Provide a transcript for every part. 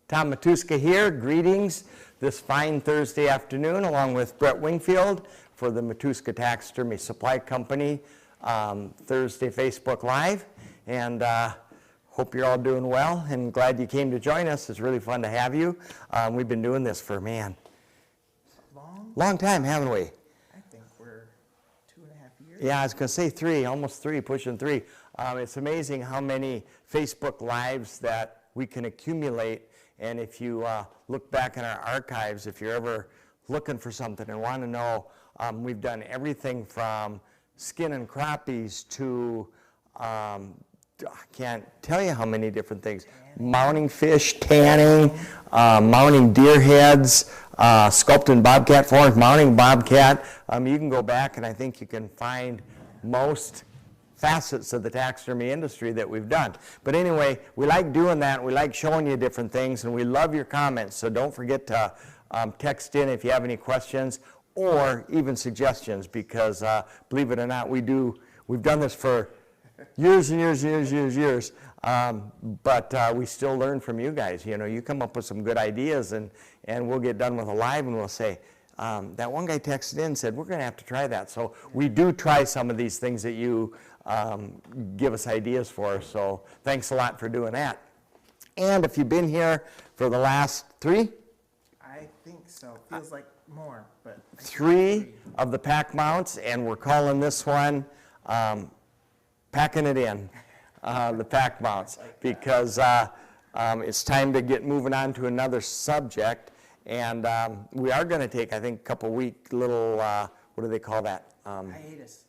Tom Matuska here. Greetings this fine Thursday afternoon along with Brett Wingfield for the Matuska Taxidermy Supply Company Thursday Facebook Live. And hope you're all doing well and glad you came to join us. It's really fun to have you. We've been doing this for, long time, haven't we? I think we're 2.5 years. Yeah, I was going to say 3, almost 3, pushing 3. It's amazing how many Facebook Lives that we can accumulate. And if you look back in our archives, if you're ever looking for something and want to know, we've done everything from skin and crappies to, I can't tell you how many different things. Mounting fish, tanning, mounting deer heads, sculpting bobcat forms, mounting bobcat. You can go back and I think you can find most facets of the taxidermy industry that we've done. But anyway, we like doing that. We like showing you different things, and we love your comments. So don't forget to text in if you have any questions or even suggestions, because believe it or not, we've done this for years and years and years, but we still learn from you guys. You know, you come up with some good ideas, and we'll get done with a live, and we'll say, that one guy texted in and said, we're going to have to try that. So we do try some of these things that you give us ideas for. So thanks a lot for doing that. And if you've been here for the last 3? I think so. Feels like more, but 3 of the pack mounts, and we're calling this one Packing It In, the pack mounts, because it's time to get moving on to another subject. And we are going to take, I think, a couple week little, what do they call that? hiatus.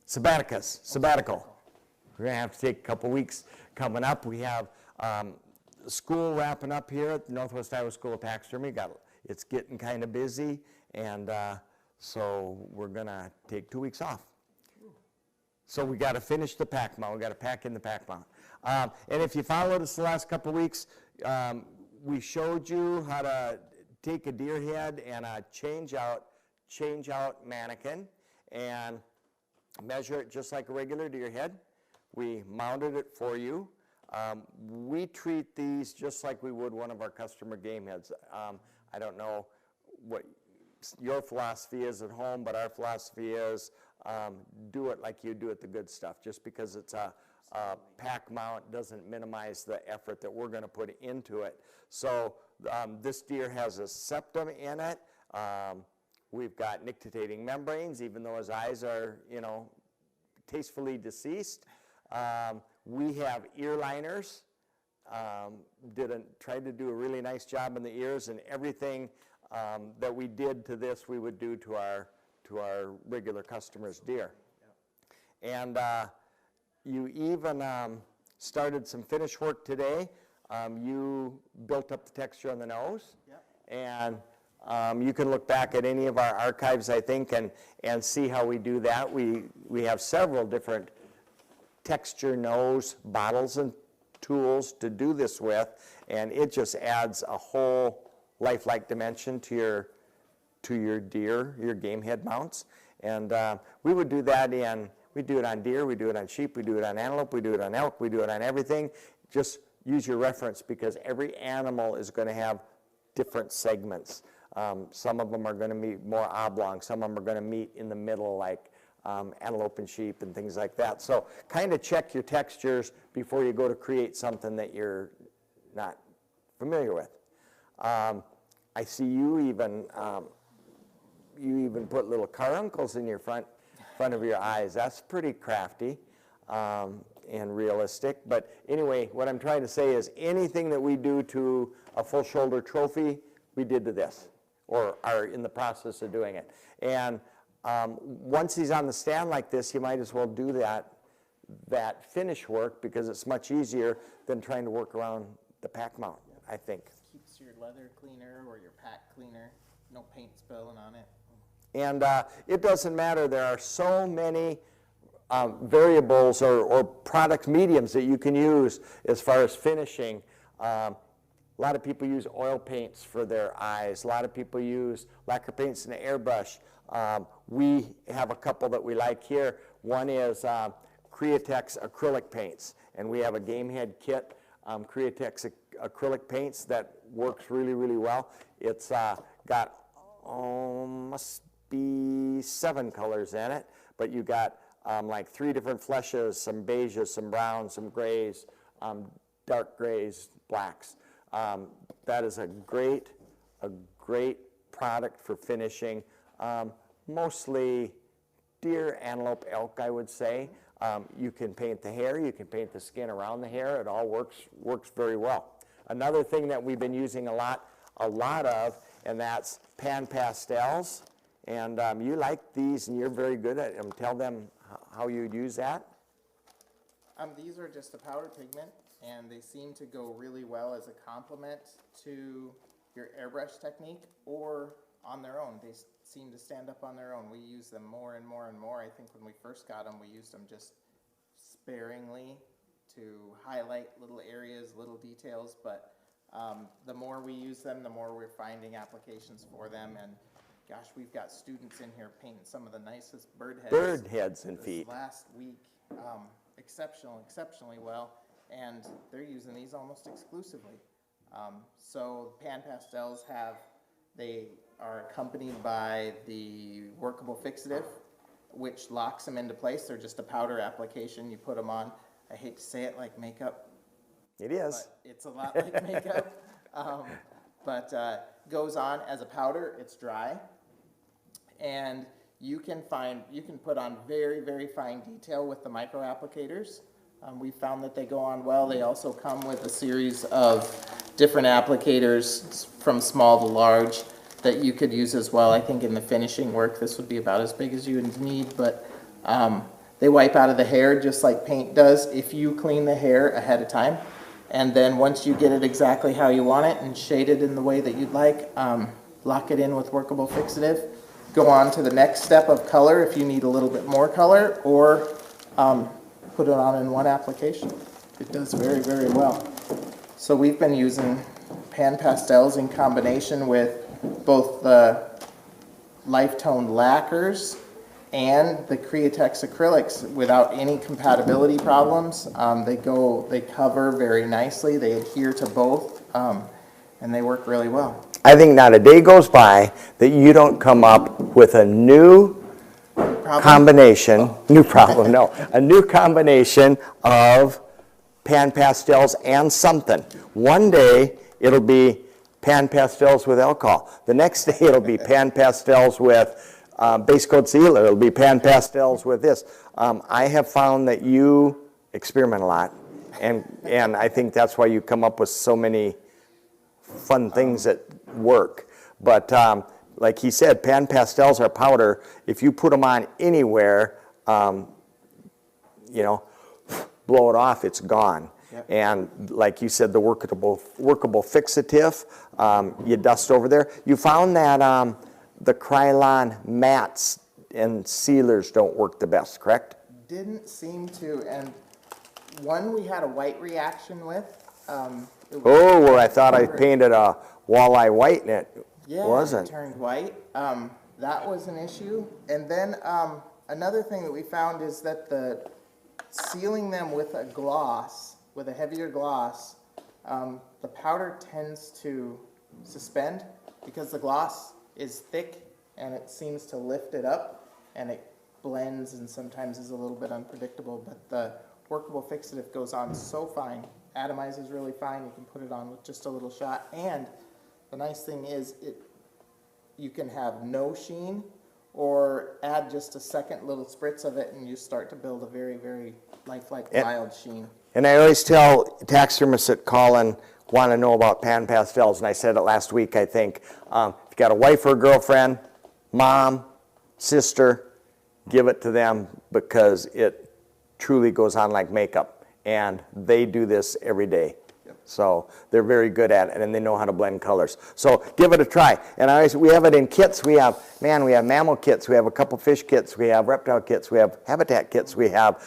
Sabbatical. We're going to have to take a couple weeks coming up. We have school wrapping up here at the Northwest Iowa School of Taxidermy. It's getting kind of busy, and so we're going to take 2 weeks off. So we got to finish the pack mount. We got to pack in the pack mount. And if you followed us the last couple weeks, we showed you how to take a deer head and a change out mannequin and measure it just like a regular deer head. We mounted it for you. We treat these just like we would one of our customer game heads. I don't know what your philosophy is at home, but our philosophy is do it like you do at the good stuff. Just because it's a pack mount doesn't minimize the effort that we're going to put into it. So this deer has a septum in it. We've got nictitating membranes, even though his eyes are, you know, tastefully deceased. We have ear liners. Tried to do a really nice job in the ears, and everything that we did to this, we would do to our regular customers' deer. And you even started some finish work today. You built up the texture on the nose. Yep. And you can look back at any of our archives, I think, and see how we do that. We have several different texture nose bottles and tools to do this with, and it just adds a whole lifelike dimension to your deer, your game head mounts. And we would do that we do it on deer, we do it on sheep, we do it on antelope, we do it on elk, we do it on everything. Just use your reference, because every animal is going to have different segments. Some of them are going to meet more oblong, some of them are going to meet in the middle, like antelope and sheep and things like that. So kind of check your textures before you go to create something that you're not familiar with. I see you even put little caruncles in your front of your eyes. That's pretty crafty and realistic. But anyway, what I'm trying to say is anything that we do to a full shoulder trophy, we did to this, or are in the process of doing it. And once he's on the stand like this, you might as well do that finish work, because it's much easier than trying to work around the pack mount, I think. Keeps your leather cleaner or your pack cleaner, no paint spilling on it. And it doesn't matter. There are so many variables or product mediums that you can use as far as finishing. A lot of people use oil paints for their eyes. A lot of people use lacquer paints and airbrush. We have a couple that we like here. One is Createx Acrylic Paints, and we have a game head kit. Createx acrylic paints that works really, really well. It's got must be 7 colors in it, but you got like 3 different fleshes, some beiges, some browns, some grays, dark grays, blacks. That is a great product for finishing. Mostly deer, antelope, elk, I would say. You can paint the hair, you can paint the skin around the hair. It all works very well. Another thing that we've been using a lot of, and that's pan pastels. And you like these, and you're very good at them. Tell them how you use that. These are just a powder pigment, and they seem to go really well as a complement to your airbrush technique, or on their own. They seem to stand up on their own. We use them more and more and more. I think when we first got them, we used them just sparingly to highlight little areas, little details, but the more we use them, the more we're finding applications for them. And gosh, we've got students in here painting some of the nicest bird heads and feet last week. Exceptionally well, and they're using these almost exclusively. So pan pastels they are accompanied by the workable fixative, which locks them into place. They're just a powder application. You put them on. I hate to say it, like makeup. It is. But it's a lot like makeup. Goes on as a powder. It's dry, and you can put on very, very fine detail with the micro applicators. We found that they go on well. They also come with a series of different applicators from small to large that you could use as well. I think in the finishing work, this would be about as big as you would need, but they wipe out of the hair just like paint does if you clean the hair ahead of time. And then once you get it exactly how you want it and shade it in the way that you'd like, lock it in with workable fixative. Go on to the next step of color if you need a little bit more color, or put it on in one application. It does very, very well. So we've been using pan pastels in combination with both the light toned lacquers and the Createx acrylics without any compatibility problems. They cover very nicely, they adhere to both, and they work really well. I think not a day goes by that you don't come up with a new combination, a new combination of pan pastels and something. One day it'll be pan pastels with alcohol. The next day it'll be pan pastels with base coat sealer. It'll be pan pastels with this. I have found that you experiment a lot, and I think that's why you come up with so many fun things that work. But like he said, pan pastels are powder. If you put them on anywhere, blow it off, it's gone. Yep. And like you said, the workable fixative, you dust over there. You found that the Krylon mats and sealers don't work the best, correct? Didn't seem to, and one we had a white reaction with. Where I thought I painted a walleye white and it wasn't. It turned white. That was an issue. And then another thing that we found is that sealing them with a gloss, with a heavier gloss, the powder tends to suspend because the gloss is thick and it seems to lift it up and it blends and sometimes is a little bit unpredictable, but the workable fixative goes on so fine, atomizes really fine, you can put it on with just a little shot, and the nice thing is you can have no sheen or add just a second little spritz of it and you start to build a very, very lifelike mild sheen. And I always tell taxidermists that call and want to know about pan pastels, and I said it last week, I think. If you got a wife or a girlfriend, mom, sister, give it to them because it truly goes on like makeup. And they do this every day. Yep. So they're very good at it, and they know how to blend colors. So give it a try. And we have it in kits. We have mammal kits. We have a couple fish kits. We have reptile kits. We have habitat kits. We have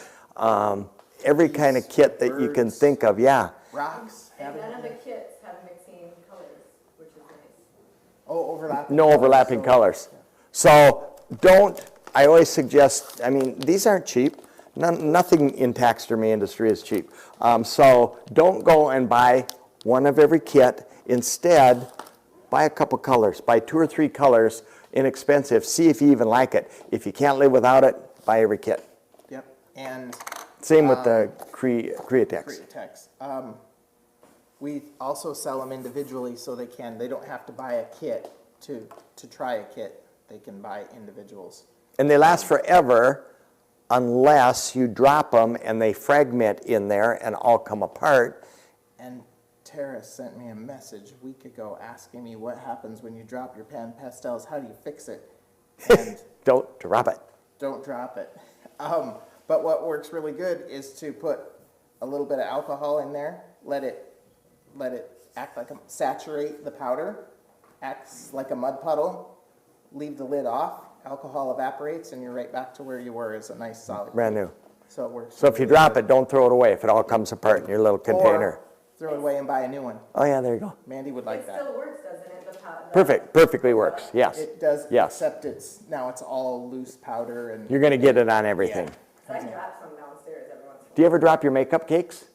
every kind of kit that you can think of. Yeah. Rocks. And none of the kits have mixing colors, which is nice. Oh, overlapping. No overlapping colors. So I always suggest, these aren't cheap. Nothing in taxidermy industry is cheap. So don't go and buy one of every kit. Instead, buy a couple colors, buy 2 or 3 colors, inexpensive, see if you even like it. If you can't live without it, buy every kit. Yep, and Same with the Createx. Createx. We also sell them individually so they don't have to buy a kit to try a kit. They can buy individuals. And they last forever unless you drop them and they fragment in there and all come apart. And Tara sent me a message a week ago asking me what happens when you drop your pan pastels. How do you fix it? And Don't drop it. don't drop it. But what works really good is to put a little bit of alcohol in there, let it act like saturate the powder, acts like a mud puddle, leave the lid off, alcohol evaporates, and you're right back to where you were as a nice solid. Brand new. So it works. So if you drop it, don't throw it away if it all comes apart in your little container. Or throw it away and buy a new one. Oh yeah, there you go. Mandy would like It that. still works, doesn't it? Perfectly works, yes. It does, Yes. except now it's all loose powder and. You're gonna get it on everything. I drop some downstairs every once in a Do you ever drop your makeup cakes?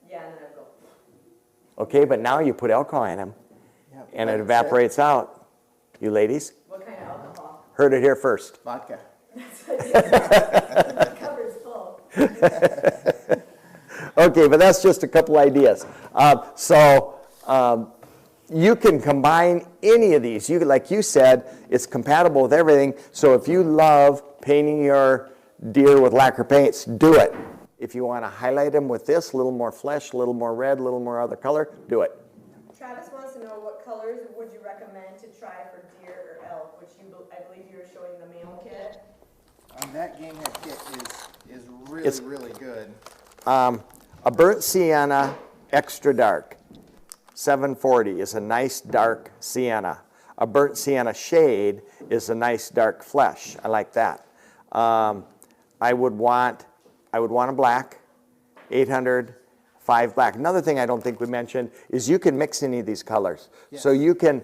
while. Yeah, and then I go, Okay, but now you put alcohol in them Yep, and it like evaporates out. You ladies, what kind of alcohol? heard it here first. Vodka. The cupboard's full. Okay, but that's just a couple ideas. You can combine any of these. Like you said, it's compatible with everything. So if you love painting your deer with lacquer paints, do it. If you want to highlight them with this, a little more flesh, a little more red, a little more other color, do it. Travis wants to know what colors would you recommend to try for deer or elk, which I believe you were showing the male kit. That game head kit is It's- really good. A burnt sienna extra dark, 740 is a nice dark sienna. A burnt sienna shade is a nice dark flesh. I like that. I would want a black, 800, 5 black. Another thing I don't think we mentioned is you can mix any of these colors. Yes. So you can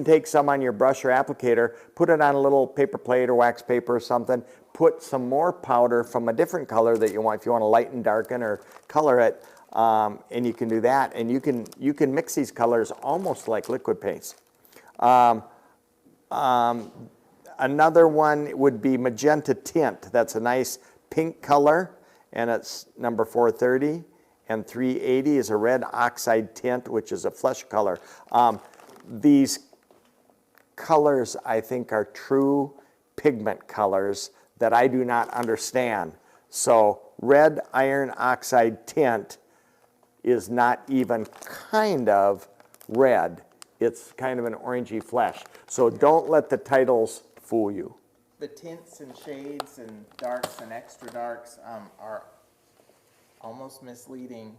take some on your brush or applicator, put it on a little paper plate or wax paper or something, put some more powder from a different color that you want, if you want to lighten, darken, or color it, and you can do that. And you can mix these colors almost like liquid paints. Another one would be magenta tint. That's a nice pink color, and it's number 430. And 380 is a red oxide tint, which is a flesh color. These colors, I think, are true pigment colors that I do not understand. So red iron oxide tint is not even kind of red. It's kind of an orangey flesh. So don't let the titles fool you. The tints and shades and darks and extra darks are almost misleading.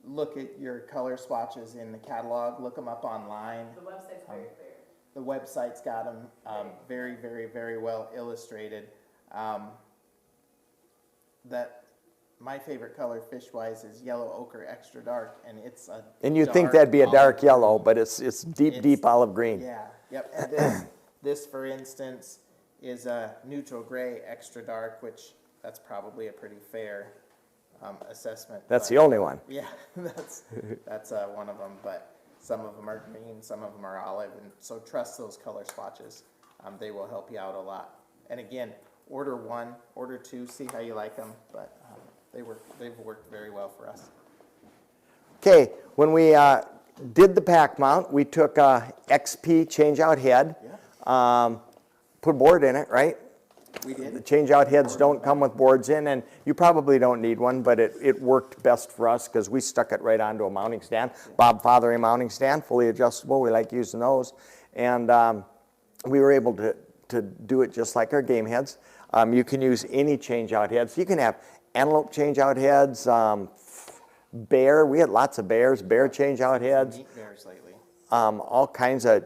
Look at your color swatches in the catalog. Look them up online. The website's very clear. The website's got them very, very, very well illustrated. My favorite color fish-wise is yellow ochre extra dark, and it's a And you'd think that'd be a dark olive yellow, but it's deep, It's- deep olive green. Yeah, yep. And this, for instance, is a neutral gray extra dark, which that's probably a pretty fair assessment. That's but- the only one. Yeah, that's one of them, but some of them are green, some of them are olive, and so trust those color swatches. They will help you out a lot. And again, order 1, order 2, see how you like them, but they've worked very well for us. Okay, when we did the pack mount, we took a XP change-out head, put a board in it, right? We The did. change-out heads don't come with boards in, and you probably don't need one, but it worked best for us because we stuck it right onto a mounting stand, Bob Fothery mounting stand, fully adjustable. We like using those, and we were able to do it just like our game heads. You can use any change-out heads. You can have antelope change-out heads, bear. We had lots of bear change-out heads. Meat bears lately. All kinds of,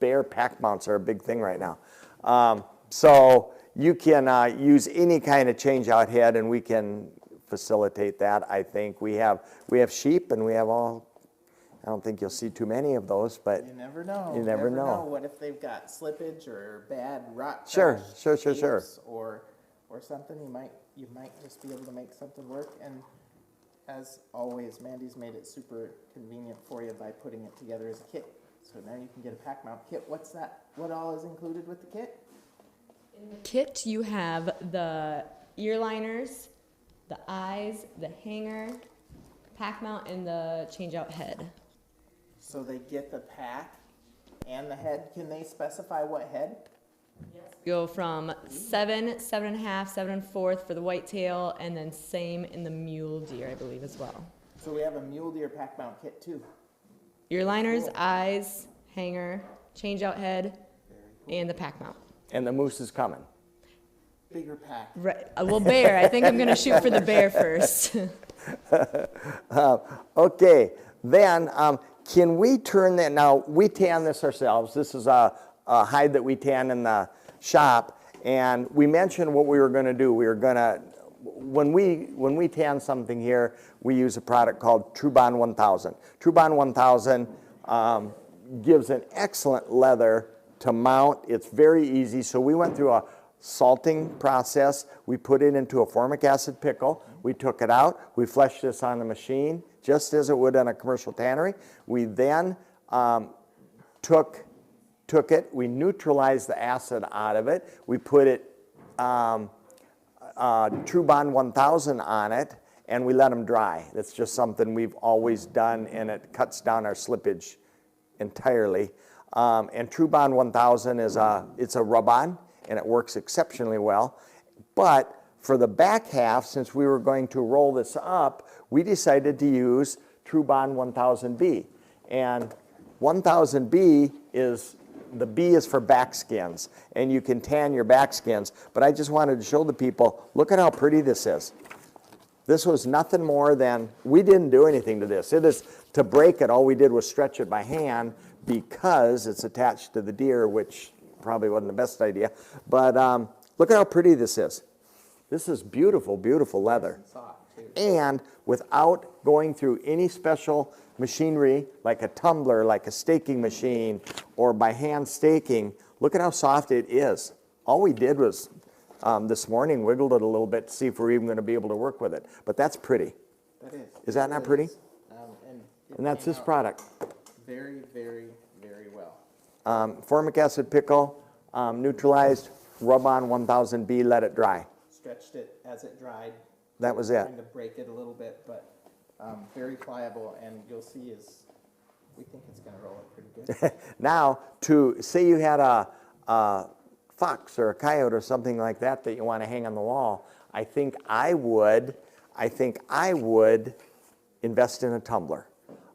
bear pack mounts are a big thing right now. So you can use any kind of change-out head, and we can facilitate that, I think. We have sheep, and we have all, I don't think you'll see too many of those, but You never know. You never know. What if they've got slippage or bad rock Sure, crash sure. shapes or something? You might just be able to make something work. And as always, Mandy's made it super convenient for you by putting it together as a kit. So now you can get a pack mount kit. What's that? What all is included with the kit? In the kit, you have the ear liners, the eyes, the hanger, pack mount, and the change-out head. So they get the pack and the head. Can they specify what head? Go from 7, 7.5, 7 1/4 for the whitetail, and then same in the mule deer, I believe, as well. So we have a mule deer pack mount kit too. Ear liners, eyes, hanger, change-out head, and the pack mount. And the moose is coming. Bigger pack. Right. Well, bear. I think I'm going to shoot for the bear first. Okay, then can we turn that, now we tan this ourselves. This is a hide that we tan in the shop, and we mentioned what we were going to do. We were going to, when we tan something here, we use a product called True Bond 1000. True Bond 1000 gives an excellent leather to mount. It's very easy. So we went through a salting process. We put it into a formic acid pickle. We took it out. We fleshed this on the machine just as it would on a commercial tannery. We then took it, we neutralized the acid out of it. We put it True Bond 1000 on it, and we let them dry. That's just something we've always done, and it cuts down our slippage entirely. And True Bond 1000 is it's a rub-on, and it works exceptionally well. But for the back half, since we were going to roll this up, we decided to use True Bond 1000B. And 1000B is, the B is for back skins, and you can tan your back skins. But I just wanted to show the people, look at how pretty this is. This was nothing more than, we didn't do anything to this. It is, to break it, all we did was stretch it by hand because it's attached to the deer, which probably wasn't the best idea. But look at how pretty this is. This is beautiful, beautiful leather. And without going through any special machinery, like a tumbler, like a staking machine, or by hand staking, look at how soft it is. All we did was, this morning, wiggled it a little bit to see if we're even going to be able to work with it. But that's pretty. That is. Is that not pretty? And that's this product. Very, very, very well. Formic acid pickle, neutralized, rub on 1000B, let it dry. Stretched it as it dried. That was it. Trying to break it a little bit, but very pliable, and you'll see we think it's going to roll it pretty good. Now, to say you had a fox or a coyote or something like that that you want to hang on the wall, I think I would invest in a tumbler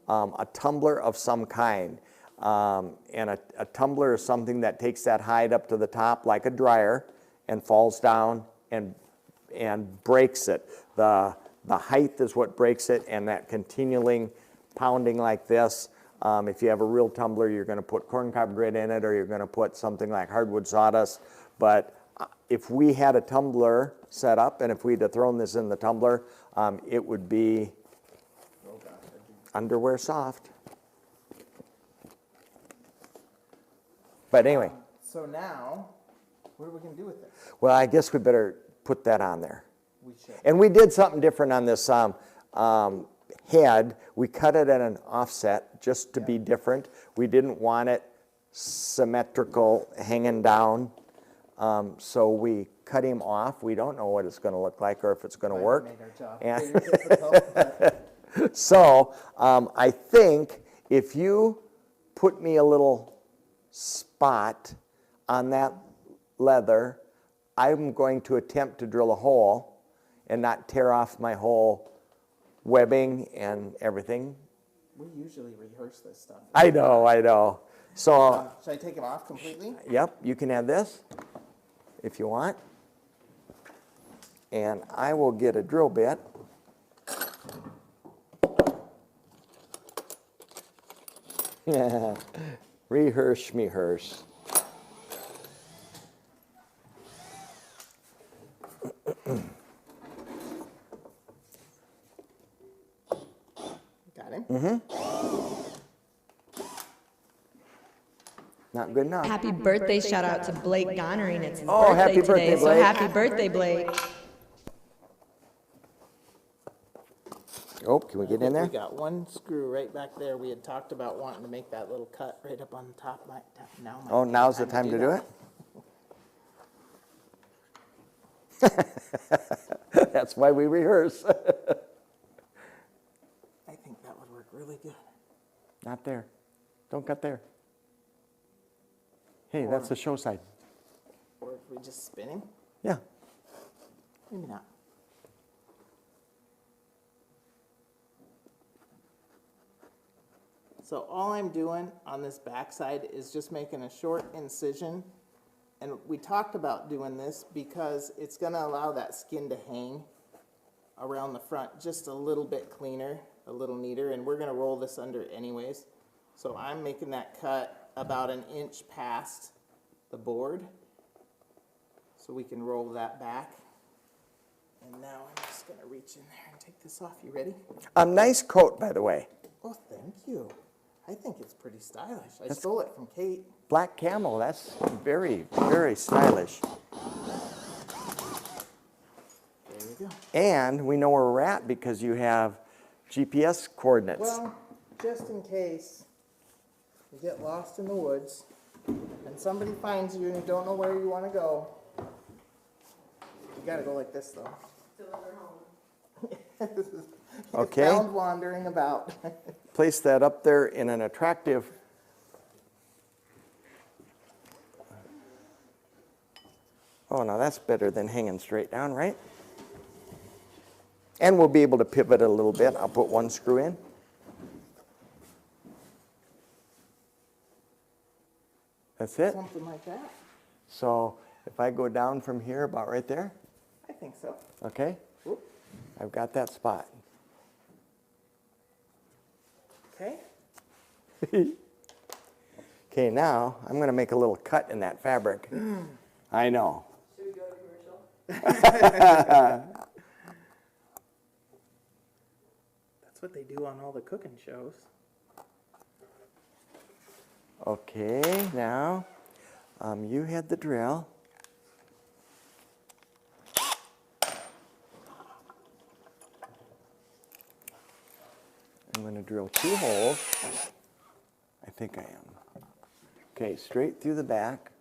of some kind. And a tumbler is something that takes that hide up to the top like a dryer and falls down and breaks it. The height is what breaks it, and that continuing pounding like this. If you have a real tumbler, you're going to put corncob grit in it, or you're going to put something like hardwood sawdust. But if we had a tumbler set up, and if we'd have thrown this in the tumbler, it would be underwear soft. But anyway. So now, what are we going to do with it? Well, I guess we better put that on there. We should. And we did something different on this head. We cut it at an offset just to be different. We didn't want it symmetrical hanging down. So we cut him off. We don't know what it's going to look like or if it's going to work. Made our job And very difficult, but so I think if you put me a little spot on that leather, I'm going to attempt to drill a hole and not tear off my whole webbing and everything. we usually rehearse this stuff. I know. So, Should I take them off completely? yep, you can have this if you want. And I will get a drill bit. Rehearse me hearse. Got him? Not good enough. Happy birthday shout out to Blake Gonerine. It's his Oh, birthday happy birthday, today, so Blake. happy birthday, Blake. Can we get in there? We got one screw right back there. We had talked about wanting to make that little cut right up on the top. Now might Oh, be now's the time to do that. it? That's why we rehearse. I think that would work really good. Not there. Don't cut there. Hey, that's the show side. Or if we just spin him? Yeah. Maybe not. So all I'm doing on this backside is just making a short incision. And we talked about doing this because it's going to allow that skin to hang around the front just a little bit cleaner, a little neater, and we're going to roll this under anyways. So I'm making that cut about an inch past the board so we can roll that back. And now I'm just going to reach in there and take this off. You ready? Nice coat, by the way. Oh, thank you. I think it's pretty stylish. I stole it from Kate. Black camel, that's very, very stylish. There we go. And we know where we're at because you have GPS coordinates. Well, just in case you get lost in the woods and somebody finds you and you don't know where you want to go, you got to go like this, though. Deliver home. Okay. Found wandering about. Place that up there in an attractive. Oh, now that's better than hanging straight down, right? And we'll be able to pivot a little bit. I'll put one screw in. That's it. Something like that. So if I go down from here about right there, I think so. okay, Whoop. I've got that spot. Okay. Okay, now I'm going to make a little cut in that fabric. I know. Should we go to commercial? That's what they do on all the cooking shows. Okay, now you had the drill. I'm going to drill 2 holes. I think I am. Okay, straight through the back.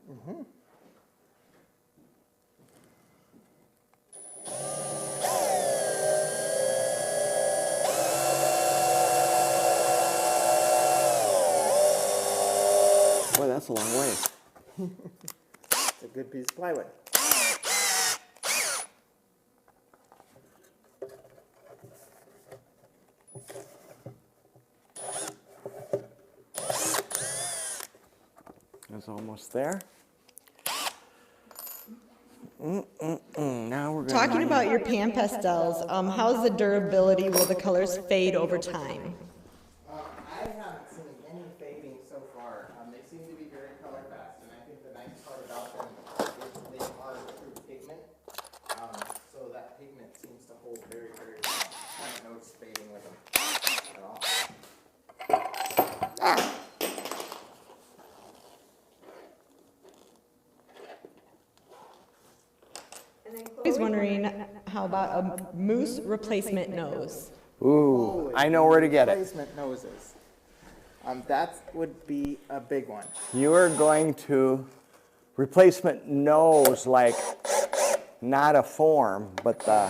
Boy, that's a long way. It's a good piece of plywood. It's almost there. Now we're going Talking about your pan pastels, how's the durability? Will the colors fade over time? I haven't seen any fading so far. They seem to be very color fast, and I think the nice part about them is they are true pigment. So that pigment seems to hold very, very well. I haven't noticed fading with them at all. I was wondering, how about a moose replacement nose? Ooh, I know where to get it. Replacement noses. That would be a big one. You are going to replacement nose, like not a form, but the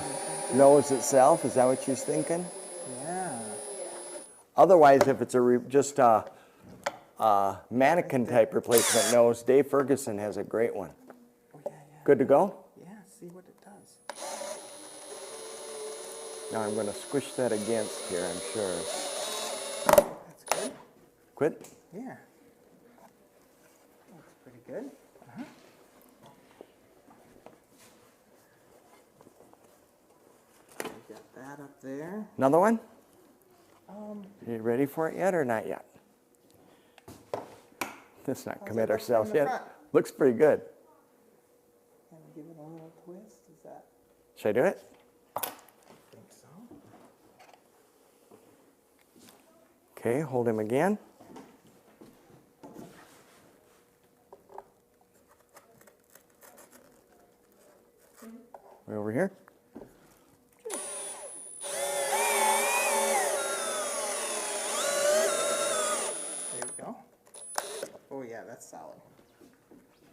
nose itself. Is that what you're thinking? Yeah. Otherwise, if it's just a mannequin type replacement nose, Dave Ferguson has a great one. Oh, yeah, yeah. Good to go? Yeah, see what it does. Now I'm going to squish that against here, I'm sure. That's good. Quit? Yeah. Looks pretty good. We got that up there. Another one? You ready for it yet or not yet? Let's not How's commit it look ourselves from the yet. front? Looks pretty good. Can we give it a little twist? Is that? Should I do it? I think so. Okay, hold him again. Way over here. yeah, that's solid.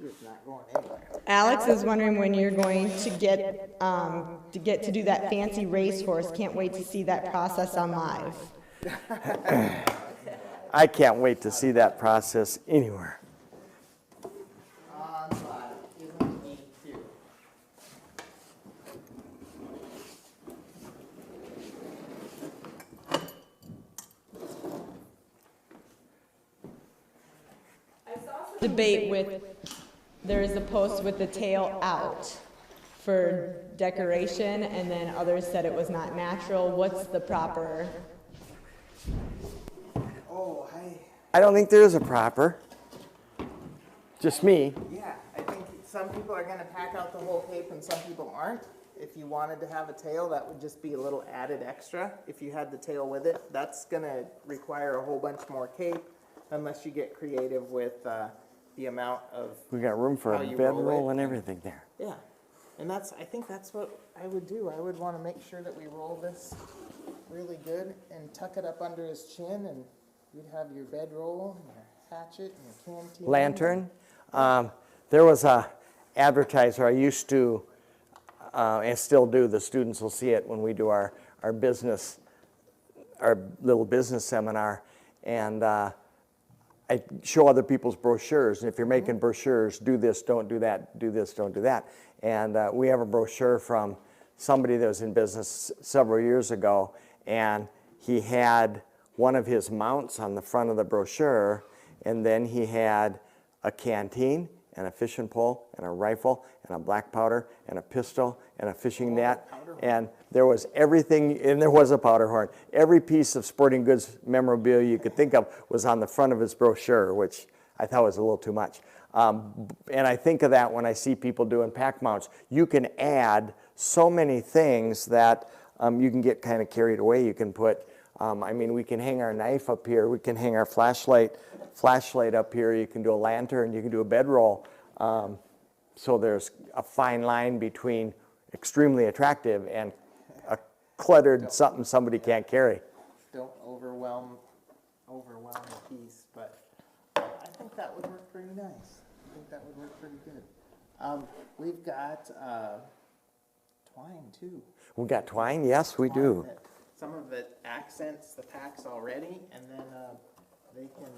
It's not going anywhere. Alex is wondering when you're going to get to do that fancy racehorse. Can't wait to see that process on live. I can't wait to see that process anywhere. On live, isn't he too? Debate with, there is a post with the tail out for decoration, and then others said it was not natural. What's the proper? Oh, I don't think there is a proper. Just me. yeah, I think some people are gonna pack out the whole cape and some people aren't. If you wanted to have a tail, that would just be a little added extra. If you had the tail with it, that's gonna require a whole bunch more cape unless you get creative with the amount of, We got room for How a you bedroll roll it. and everything there. yeah. And I think that's what I would do. I would wanna make sure that we roll this really good and tuck it up under his chin, and you'd have your bedroll and your hatchet and your canteen. Lantern. There was a advertiser I used to, and still do, the students will see it when we do our business, our little business seminar, and I show other people's brochures, and if you're making brochures, do this, don't do that, do this, don't do that. And we have a brochure from somebody that was in business several years ago, and he had one of his mounts on the front of the brochure, and then he had a canteen and a fishing pole and a rifle and a black powder and a pistol and a fishing net, and there was everything, and there was a powder horn. Every piece of sporting goods memorabilia you could think of was on the front of his brochure, which I thought was a little too much. And I think of that when I see people doing pack mounts. You can add so many things that you can get kind of carried away. You can put, I mean, we can hang our knife up here. We can hang our flashlight up here. You can do a lantern. You can do a bedroll. So there's a fine line between extremely attractive and a cluttered something somebody can't carry. Don't overwhelm the piece, but I think that would work pretty nice. I think that would work pretty good. We've got twine too. We got twine? Yes, we do. Some of it accents the packs already, and then they can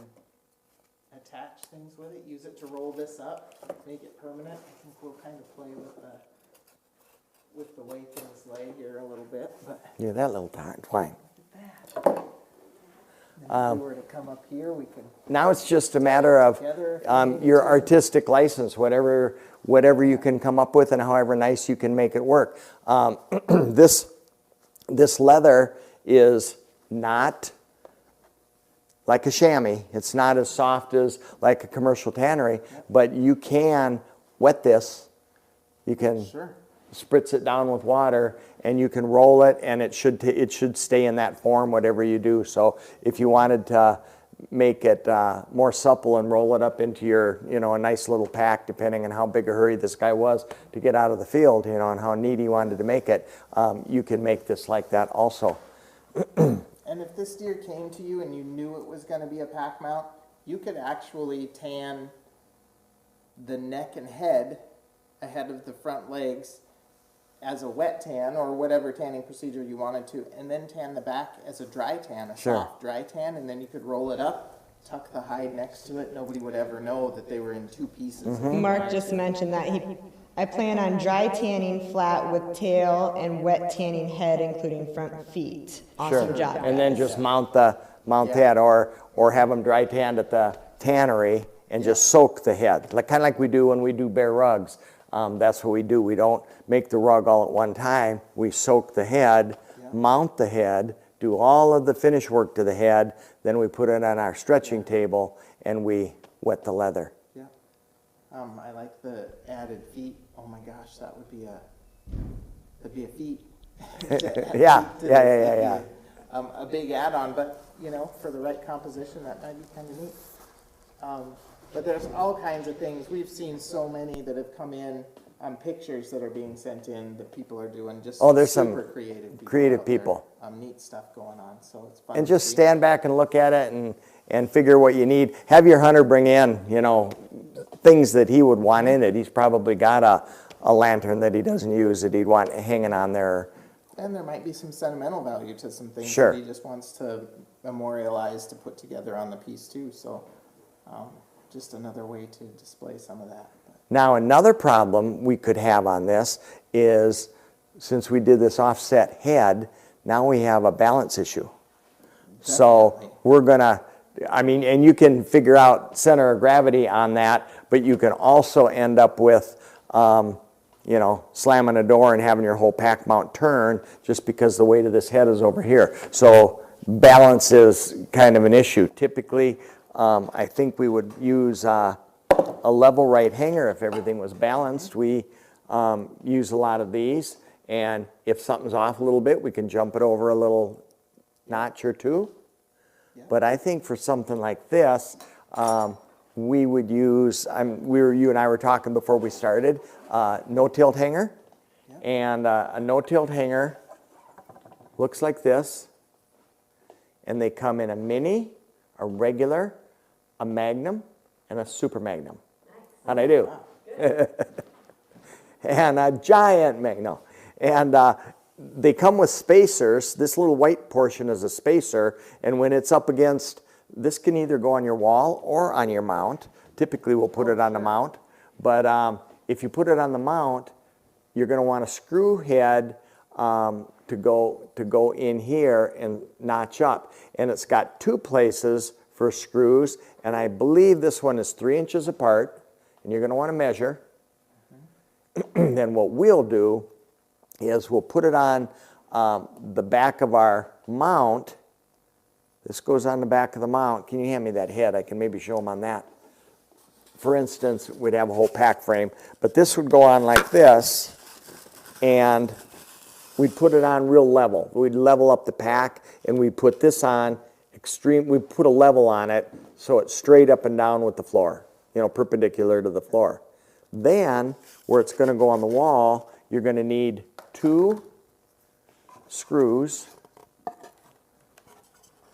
attach things with it, use it to roll this up, make it permanent. I think we'll kind of play with the way things lay here a little bit, but Yeah, that little twine. look at that. And if we were to come up here, we can Now it's just a matter of together. your artistic license, whatever you can come up with and however nice you can make it work. This leather is not like a chamois. It's not as soft as like a commercial tannery, but you can wet this. You can Sure. spritz it down with water, and you can roll it, and it should stay in that form, whatever you do. So if you wanted to make it more supple and roll it up into your, a nice little pack, depending on how big a hurry this guy was to get out of the field, and how neat he wanted to make it, you can make this like that also. And if this deer came to you and you knew it was going to be a pack mount, you could actually tan the neck and head ahead of the front legs as a wet tan or whatever tanning procedure you wanted to, and then tan the back as a dry tan, a Sure. soft dry tan, and then you could roll it up, tuck the hide next to it. Nobody would ever know that they were in two pieces. Mark just mentioned that I plan on dry tanning flat with tail and wet tanning head, including front feet. Awesome job. And then guys. just mount that, or have them dry tanned at the tannery and just soak the head, kind of like we do when we do bare rugs. That's what we do. We don't make the rug all at one time. We soak the head, mount the head, do all of the finish work to the head, then we put it on our stretching table and we wet the leather. Yeah. I like the added feet. Oh my gosh, that'd be a feat. Yeah. A big add-on, but for the right composition, that might be kind of neat. But there's all kinds of things. We've seen so many that have come in on pictures that are being sent in that people are doing just There's super some creative people. creative out there. people. Neat stuff going on, so it's fun. And to just see. stand back and look at it, and figure what you need. Have your hunter bring in, you know, things that he would want in it. He's probably got a lantern that he doesn't use that he'd want hanging on there. And there might be some sentimental value to some things Sure. that he just wants to memorialize to put together on the piece too. So just another way to display some of that. Now, another problem we could have on this is, since we did this offset head, now we have a balance issue. So Definitely. we're gonna, I mean, and you can figure out center of gravity on that, but you can also end up with, you know, slamming a door and having your whole pack mount turn just because the weight of this head is over here. So balance is kind of an issue. Typically, I think we would use a level right hanger if everything was balanced. We use a lot of these, and if something's off a little bit, we can jump it over a little notch or two. But I think for something like this, we would use, you and I were talking before we started, no-tilt hanger. And a no-tilt hanger looks like this. And they come in a mini, a regular, a magnum, and a super magnum. How'd I do? And a giant magnum. And they come with spacers. This little white portion is a spacer, and when it's up against, this can either go on your wall or on your mount. Typically we'll put it on the mount, but if you put it on the mount, you're going to want a screw head to go in here and notch up. And it's got 2 places for screws, and I believe this one is 3 inches apart, and you're going to want to measure. Then what we'll do is we'll put it on the back of our mount. This goes on the back of the mount. Can you hand me that head? I can maybe show them on that. For instance, we'd have a whole pack frame, but this would go on like this, and we'd put it on real level. We'd level up the pack, and we'd put this on extreme. We'd put a level on it so it's straight up and down with the floor, you know, perpendicular to the floor. Then, where it's going to go on the wall, you're going to need 2 screws,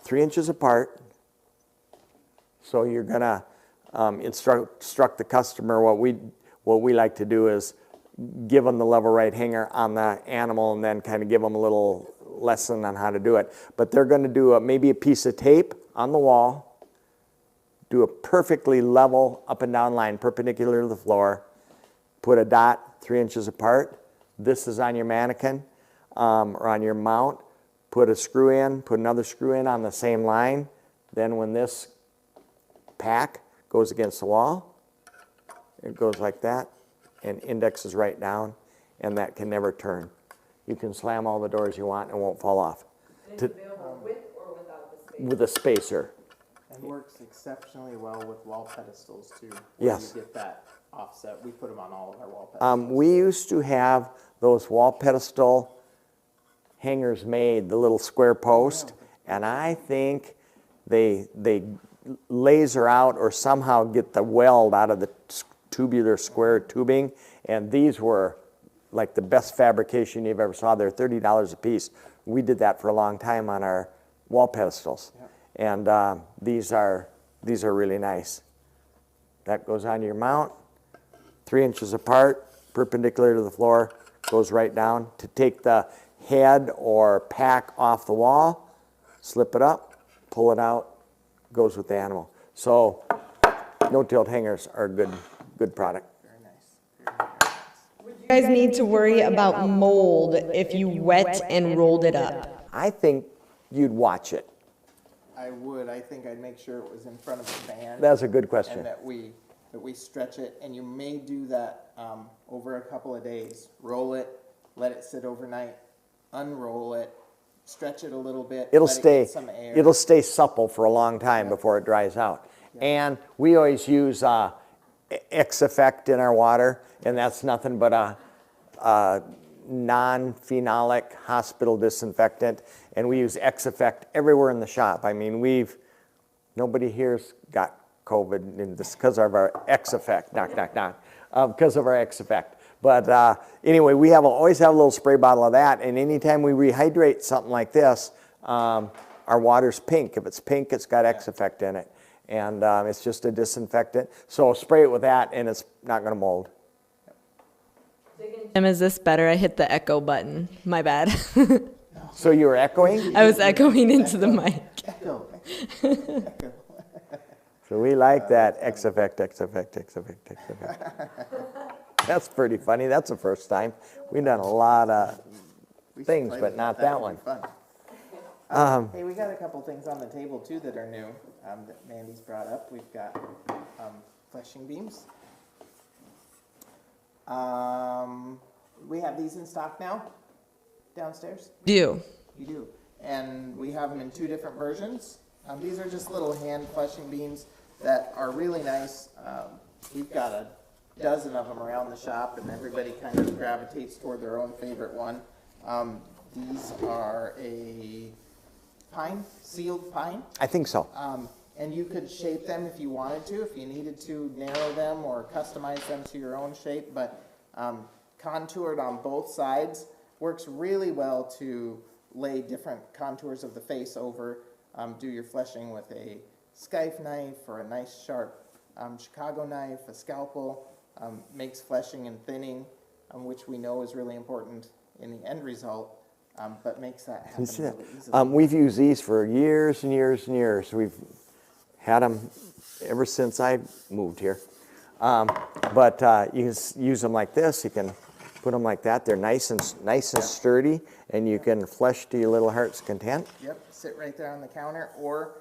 3 inches apart. So you're going to instruct the customer. What we like to do is give them the level right hanger on the animal and then kind of give them a little lesson on how to do it. But they're going to do maybe a piece of tape on the wall, do a perfectly level up and down line perpendicular to the floor, put a dot 3 inches apart. This is on your mannequin or on your mount. Put a screw in, put another screw in on the same line. Then when this pack goes against the wall, it goes like that and indexes right down, and that can never turn. You can slam all the doors you want and it won't fall off. And it's available with or without the space? With a spacer. And works exceptionally well with wall pedestals too. Yes. You get that offset. We put them on all of our wall pedestals. We used to have those wall pedestal hangers made, the little square post, and I think they laser out or somehow get the weld out of the tubular square tubing, and these were like the best fabrication you've ever saw. They're $30 a piece. We did that for a long time on our wall pedestals. And these are really nice. That goes on your mount, 3 inches apart, perpendicular to the floor, goes right down. To take the head or pack off the wall, slip it up, pull it out, goes with the animal. So no-tilt hangers are a good product. Very nice. Very nice. You guys need to worry about mold if you wet and rolled it up. I think you'd watch it. I would. I think I'd make sure it was in front of the fan. That's a good question. And that we stretch it, and you may do that over a couple of days. Roll it, let it sit overnight, unroll it, stretch it a little bit. It'll let it stay. get some air. It'll stay supple for a long time before it dries out. And we always use X-Effect in our water, and that's nothing but a non-phenolic hospital disinfectant, and we use X-Effect everywhere in the shop. I mean, nobody here's got COVID, and this because of our X-Effect, knock, knock, knock, because of our X-Effect. But anyway, we always have a little spray bottle of that, and anytime we rehydrate something like this, our water's pink. If it's pink, it's got X effect in it. And it's just a disinfectant. So spray it with that and it's not going to mold. Tim, is this better? I hit the echo button. My bad. So you were echoing? I was echoing into the mic. Echo. So we like that X effect, X effect, X effect, X effect. That's pretty funny. That's the first time. We've done a lot of We should things, play but with not that. that would one. be fun. Hey, we got a couple things on the table too that are new that Mandy's brought up. We've got fleshing beams. We have these in stock now downstairs. Do. You do. And we have them in 2 different versions. These are just little hand fleshing beams that are really nice. We've got a dozen of them around the shop, and everybody kind of gravitates toward their own favorite one. These are a pine, sealed pine. I think so. And you could shape them if you wanted to, if you needed to narrow them or customize them to your own shape, but contoured on both sides works really well to lay different contours of the face over, do your fleshing with a scythe knife or a nice sharp Chicago knife, a scalpel, makes fleshing and thinning, which we know is really important in the end result, but makes that happen really easily. We've used these for years and years and years. We've had them ever since I moved here. But you can use them like this. You can put them like that. They're nice and sturdy, and you can flesh to your little heart's content. Yep, sit right there on the counter, or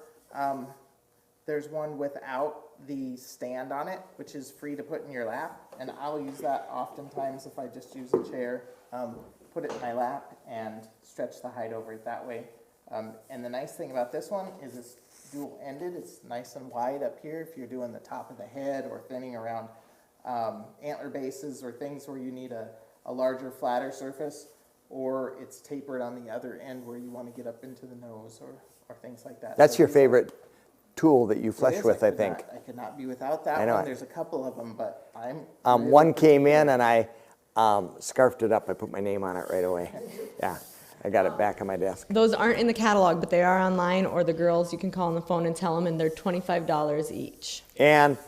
there's one without the stand on it, which is free to put in your lap, and I'll use that oftentimes if I just use a chair, put it in my lap and stretch the height over it that way. And the nice thing about this one is it's dual-ended. It's nice and wide up here if you're doing the top of the head or thinning around antler bases or things where you need a larger, flatter surface, or it's tapered on the other end where you want to get up into the nose or things like that. That's So your these favorite tool that you It flesh is. with, I could think. not- I could not be without that I know one. it. There's a couple of them, but I'm... One came in, and I scarfed it up. I put my name on it right away. Yeah, I got it back on my desk. Those aren't in the catalog, but they are online, or the girls, you can call on the phone and tell them, and they're $25 each. And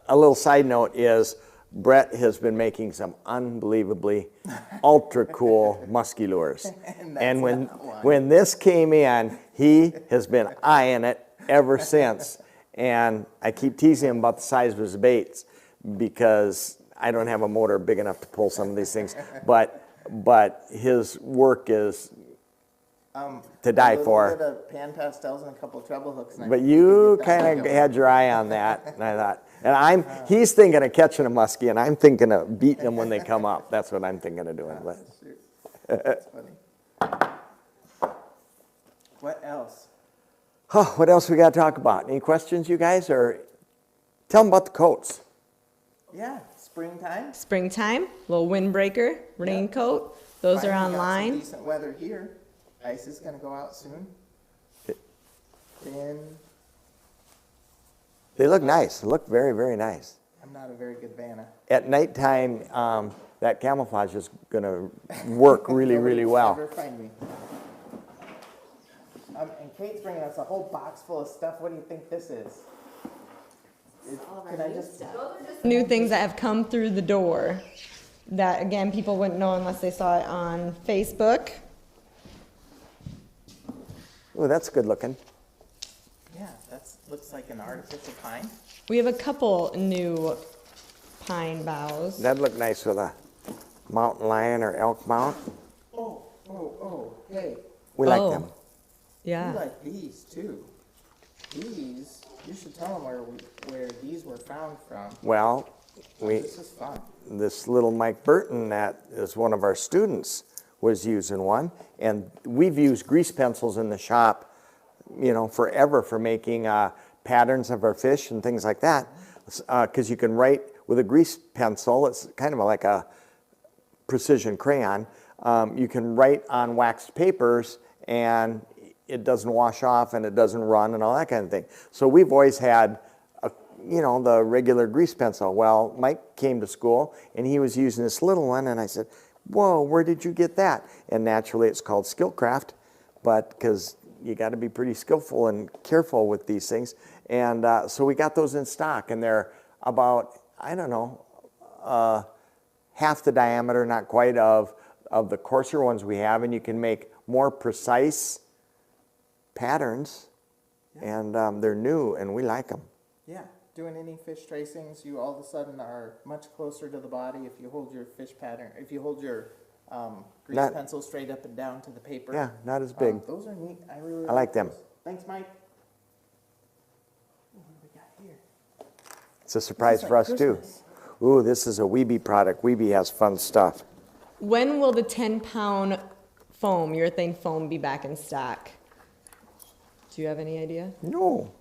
a little side note is Brett has been making some unbelievably ultra cool musky lures. And when this came in, he has been eyeing it ever since. And I keep teasing him about the size of his baits because I don't have a motor big enough to pull some of these things. But his work is to die for. A little bit of pan pastels and a couple of treble hooks. But you kind of had your eye on that, and I thought, and he's thinking of catching a muskie, and I'm thinking of beating them when they come up. That's what I'm thinking of doing. But That's funny. What else? oh, what else we got to talk about? Any questions, you guys? Or tell them about the coats. Yeah, springtime. Springtime, little windbreaker, raincoat. Those are Finally got some online. decent weather here. Ice is going to go out soon. Then They look nice. They look very, very nice. I'm not a very good fan of. At nighttime, that camouflage is going to work really, really well. Never find me. And Kate's bringing us a whole box full of stuff. What do you think this is? Can I just? New things that have come through the door that, again, people wouldn't know unless they saw it on Facebook. Oh, that's good looking. Yeah, that looks like an artificial pine. We have a couple new pine boughs. That'd look nice with a mountain lion or elk mount. Oh, hey, We like Oh. them. Yeah. you like these too. These, you should tell them where these were found from. Well, This is fun. this little Mike Burton that is one of our students was using one, and we've used grease pencils in the shop, you know, forever for making patterns of our fish and things like that, because you can write with a grease pencil. It's kind of like a precision crayon. You can write on waxed papers, and it doesn't wash off, and it doesn't run, and all that kind of thing. So we've always had you know, the regular grease pencil. Well, Mike came to school, and he was using this little one, and I said, whoa, where did you get that? And naturally, it's called Skillcraft, but because you got to be pretty skillful and careful with these things. And so we got those in stock, and they're about, I don't know, half the diameter, not quite, of the coarser ones we have, and you can make more precise patterns, and they're new, and we like them. Yeah, doing any fish tracings, you all of a sudden are much closer to the body if you hold your fish pattern, if you hold your grease pencil straight up and down to the paper. Yeah, not as big. Those are neat. I really I like them. those. Thanks, Mike. What do we got here? It's a surprise This is for like us, too. Christmas. Ooh, this is a Weeby product. Weeby has fun stuff. When will the 10-pound foam, urethane foam, be back in stock? Do you have any idea? No.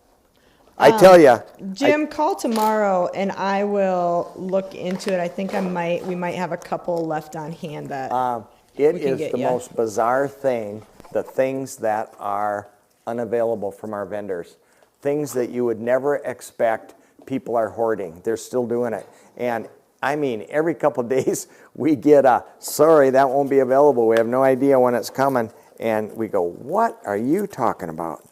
I tell you. Jim, call tomorrow and I will look into it. I think we might have a couple left on hand that It we can is get the ya. most bizarre thing, the things that are unavailable from our vendors. Things that you would never expect people are hoarding. They're still doing it. And I mean, every couple of days we get a, sorry, that won't be available. We have no idea when it's coming. And we go, what are you talking about?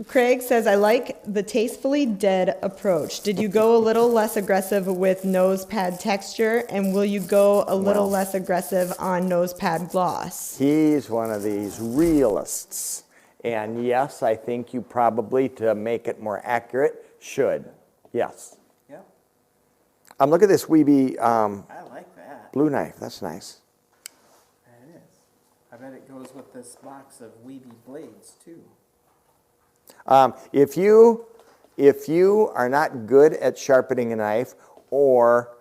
Craig says, I like the tastefully dead approach. Did you go a little less aggressive with nose pad texture, and will you go a little Well, less aggressive on nose pad gloss? He's one of these realists. And yes, I think you probably, to make it more accurate, should. Yes. Yep, Look at this Weeby I like that. blue knife. That's nice. It is. I bet it goes with this box of Weeby blades, too. If you are not good at sharpening a knife or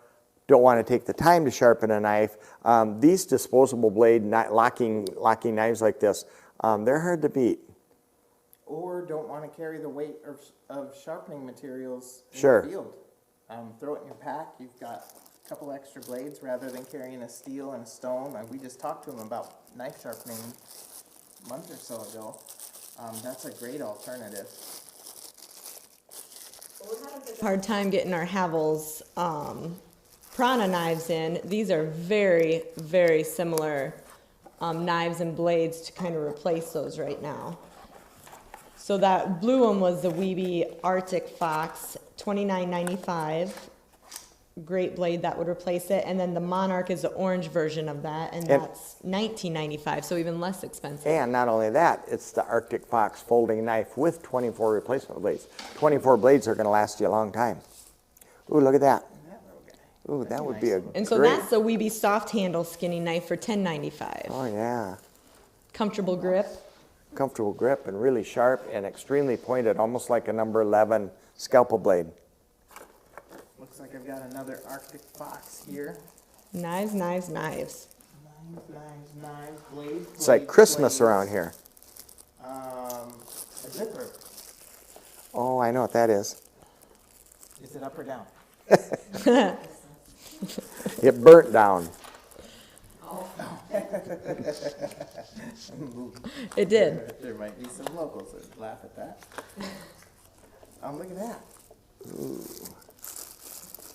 don't want to take the time to sharpen a knife, these disposable blade locking knives like this, they're hard to beat. Or don't want to carry the weight of sharpening materials in Sure. the field. Throw it in your pack. You've got a couple extra blades rather than carrying a steel and a stone. We just talked to him about knife sharpening a month or so ago. That's a great alternative. Hard time getting our Havel's Prana knives in. These are very, very similar knives and blades to kind of replace those right now. So that blue one was the Weeby Arctic Fox, $29.95. Great blade that would replace it. And then the Monarch is the orange version of that, and that's $19.95, so even less expensive. And not only that, it's the Arctic Fox folding knife with 24 replacement blades. 24 blades are going to last you a long time. Ooh, look at that. That little guy. Ooh, that would be a And so great. that's the Weeby soft handle skinning knife for $10.95. Oh yeah, Comfortable grip. comfortable grip and really sharp and extremely pointed, almost like a number 11 scalpel blade. Looks like I've got another Arctic Fox here. Knives, knives, knives. Knives, blades. It's like Christmas around here. A zipper. Oh, I know what that is. Is it up or down? It burnt down. It did. There might be some locals that laugh at that. Look at that.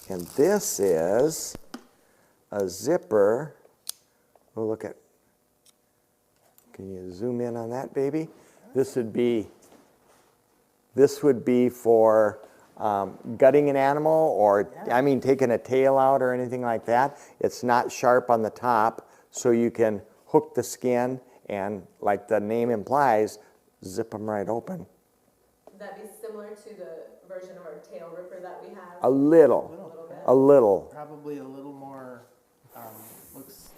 And this is a zipper. Oh, look at. Can you zoom in on that, baby? This would be for gutting an animal, or I mean taking a tail out or anything like that. It's not sharp on the top, so you can hook the skin and, like the name implies, zip them right open. Would that be similar to the version of our tail ripper that we have? A little, a little. Probably a little more, looks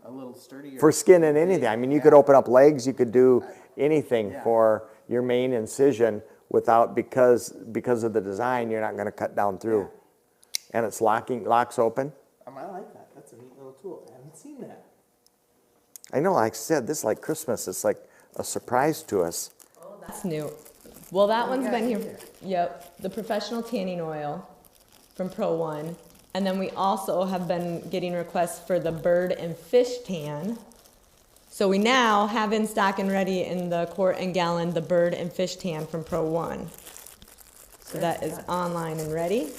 a little sturdier. For skin and anything. I mean, you could open up legs, you could do anything Yeah. for your main incision without, because of the design, you're not going to cut down through. And it's locks open. I like that. That's a neat little tool. I haven't seen that. I know, like I said, this is like Christmas. It's like a surprise to us. That's new. Well, that What do one's you been got here. here? Yep, the professional tanning oil from Pro One. And then we also have been getting requests for the bird and fish tan. So we now have in stock and ready in the quart and gallon the bird and fish tan from Pro One. So that is online and ready.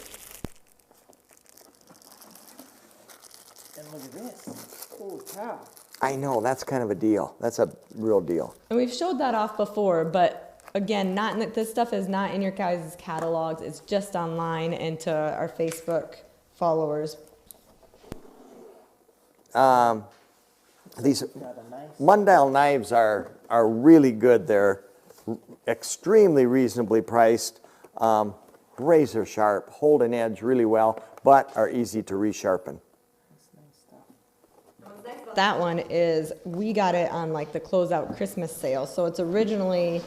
And look at this. Holy cow. I know, that's kind of a deal. That's a real deal. And we've showed that off before, but again, this stuff is not in your guys' catalogs. It's just online and to our Facebook followers. These Got a nice, Mundell knives are really good. They're extremely reasonably priced, razor sharp, hold an edge really well, but are easy to resharpen. nice stuff. What's next about That one is, we got it on like the closeout Christmas sale. So it's originally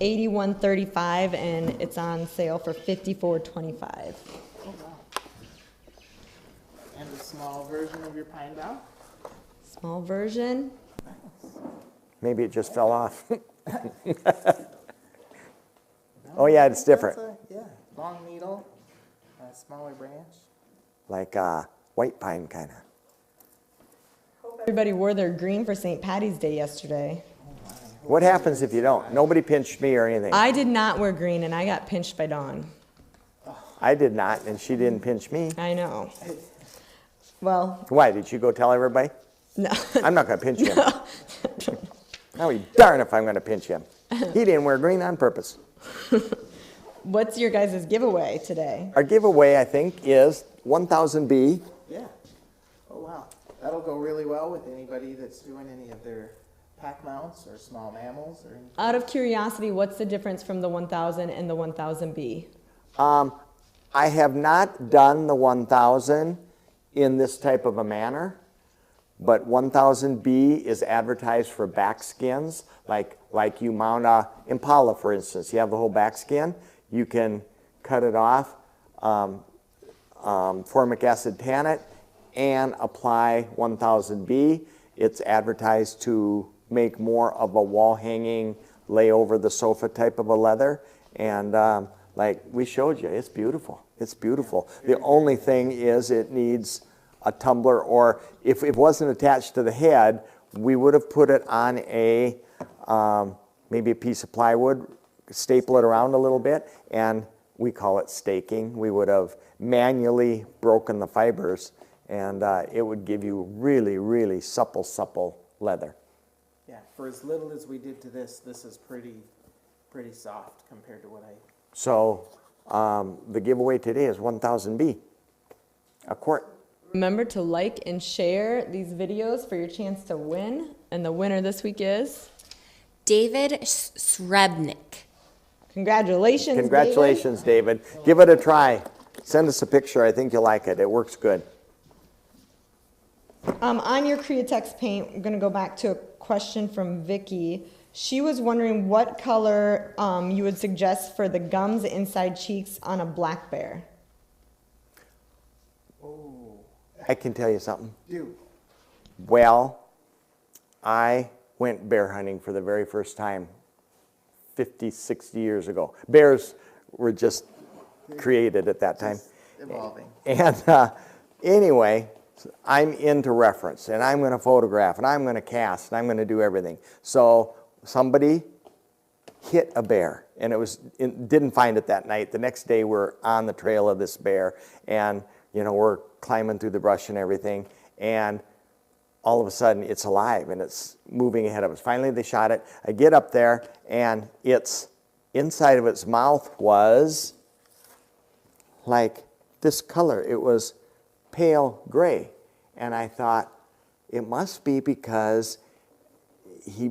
$81.35 and it's on sale for $54.25. Oh, wow. And a small version of your pine bough? Small version. Maybe it just fell off. Oh yeah, it's different. Yeah, long needle, a smaller branch. Like white pine kind of. Everybody wore their green for St. Patty's Day yesterday. What happens if you don't? Nobody pinched me or anything. I did not wear green and I got pinched by Dawn. I did not, and she didn't pinch me. I know. Well, Why? Did you go tell everybody? no. I'm not going to pinch him. I'll be darned if I'm going to pinch him. He didn't wear green on purpose. What's your guys' giveaway today? Our giveaway, I think, is 1000B. Yeah. Oh, wow. That'll go really well with anybody that's doing any of their pack mounts or small mammals or anything. Out of curiosity, what's the difference from the 1000 and the 1000B? I have not done the 1000 in this type of a manner, but 1000B is advertised for back skins, like you mount a Impala, for instance. You have the whole back skin. You can cut it off, formic acid tan it, and apply 1000B. It's advertised to make more of a wall hanging, lay over the sofa type of a leather. And like we showed you, it's beautiful. It's beautiful. The only thing is it needs a tumbler, or if it wasn't attached to the head, we would have put it on a, maybe a piece of plywood, staple it around a little bit, and we call it staking. We would have manually broken the fibers, and it would give you really, really supple leather. Yeah, for as little as we did to this, this is pretty soft compared to what I... So the giveaway today is 1000B, a quart. Remember to like and share these videos for your chance to win. And the winner this week is? David Srebnick. Congratulations, Congratulations, David. Give it a try. Send us a picture. I think you'll like it. It works good. On your Createx paint, I'm going to go back to a question from Vicky. She was wondering what color you would suggest for the gums inside cheeks on a black bear. I can tell you something. Do. Well, I went bear hunting for the very first time 50, 60 years ago. Bears were just created at that time. Just evolving. And anyway, I'm into reference, and I'm going to photograph, and I'm going to cast, and I'm going to do everything. So somebody hit a bear, and didn't find it that night. The next day, we're on the trail of this bear, and we're climbing through the brush and everything, and all of a sudden it's alive and it's moving ahead of us. Finally they shot it. I get up there, and its inside of its mouth was like this color. It was pale gray, and I thought it must be because he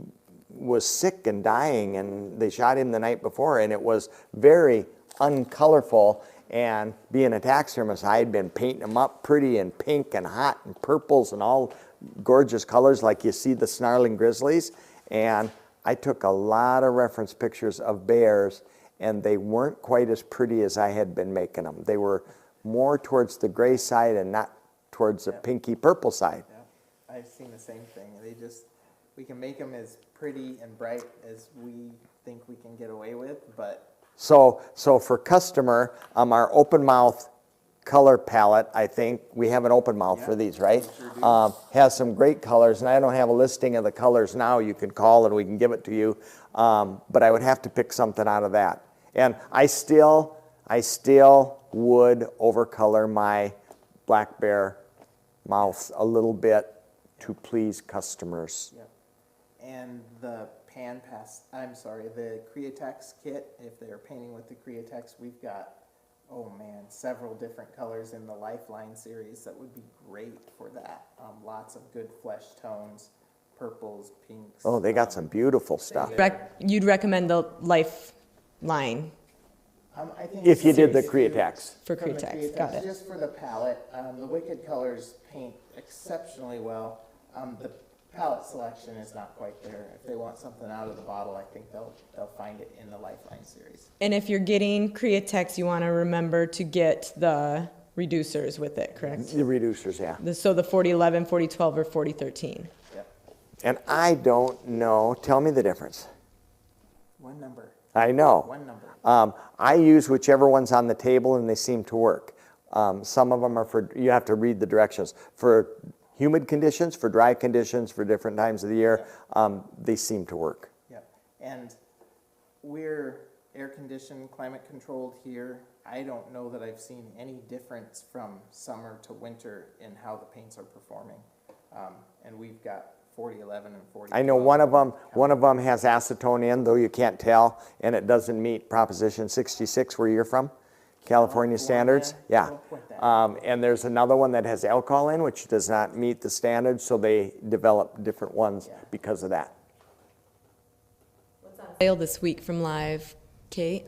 was sick and dying, and they shot him the night before, and it was very uncolorful. And being a taxidermist, I had been painting them up pretty and pink and hot and purples and all gorgeous colors like you see the snarling grizzlies. And I took a lot of reference pictures of bears, and they weren't quite as pretty as I had been making them. They were more towards the gray side and not towards the pinky purple side. Yeah, I've seen the same thing. We can make them as pretty and bright as we think we can get away with, but So for customer, our open mouth color palette, I think, we have an open mouth for these, right? Sure has some great colors, and I don't have a listing of the colors now. You can call and we can give it to you, but I would have to pick something out of that. And I still would overcolor my black bear mouths a little bit to please customers. Yep. And the the Createx kit, if they're painting with the Createx, we've got, oh man, several different colors in the Lifeline series that would be great for that. Lots of good flesh tones, purples, pinks. Oh, they got some beautiful stuff. You'd recommend the Lifeline I think If you did the series Createx. for from the Createx, got it. Just for the palette, the Wicked colors paint exceptionally well. The palette selection is not quite there. If they want something out of the bottle, I think they'll find it in the Lifeline series. And if you're getting Createx, you want to remember to get the reducers with it, correct? The reducers, yeah. So the 4011, 4012, or 4013. Yep. And I don't know, tell me the difference. One number. I know. One number. I use whichever one's on the table and they seem to work. Some of them are for, you have to read the directions. For humid conditions, for dry conditions, for different times of the year, they seem to work. Yep. And we're air conditioned, climate controlled here. I don't know that I've seen any difference from summer to winter in how the paints are performing. And we've got 4011 and 4012. I know one of them has acetone in, though you can't tell, and it doesn't meet Proposition 66 where you're from, California standards. Yeah. And there's another one that has alcohol in, which does not meet the standards, so they develop different ones because of that. What's on sale this week from Live, Kate?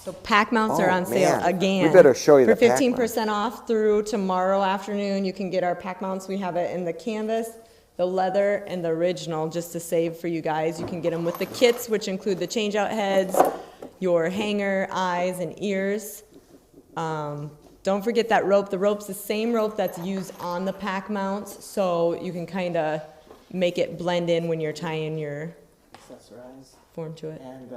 So pack mounts are Oh, on sale man. again. We better show you for the pack 15% off through tomorrow afternoon. You can get our pack mounts. We have it in the canvas, the leather, and the original, just to save for you guys. You can get them with the kits, which include the change-out heads, your hanger, eyes, and ears. Don't forget that rope. The rope's the same rope that's used on the pack mounts, so you can kind of make it blend in when you're tying your Accessorize. form to it. And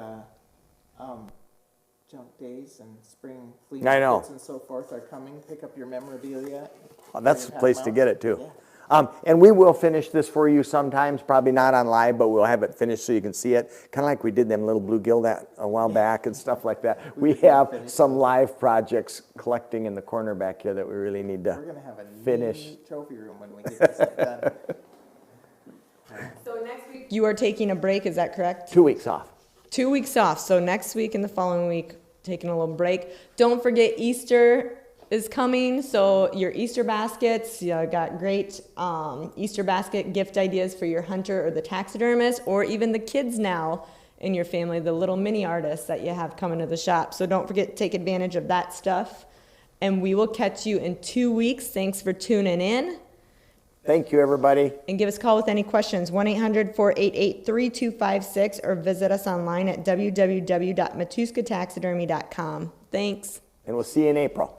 junk days and spring flea I know. markets and so forth are coming. Pick up your memorabilia. Well, that's the Pack place to mounts. get it too. Yeah. And we will finish this for you sometimes, probably not on live, but we'll have it finished so you can see it. Kind of like we did them little bluegill that a while back and stuff like that. We have some live projects collecting in the corner back here that we really need We're to going to have a finish. neat trophy room when we get this stuff done. So next week, You are taking a break, is that correct? 2 weeks off. 2 weeks off, so next week and the following week, taking a little break. Don't forget Easter is coming, so your Easter baskets, you got great Easter basket gift ideas for your hunter or the taxidermist, or even the kids now in your family, the little mini artists that you have coming to the shop. So don't forget to take advantage of that stuff. And we will catch you in 2 weeks. Thanks for tuning in. Thank you, everybody. And give us a call with any questions, 1-800-488-3256, or visit us online at www.matuskataxidermy.com. Thanks. And we'll see you in April.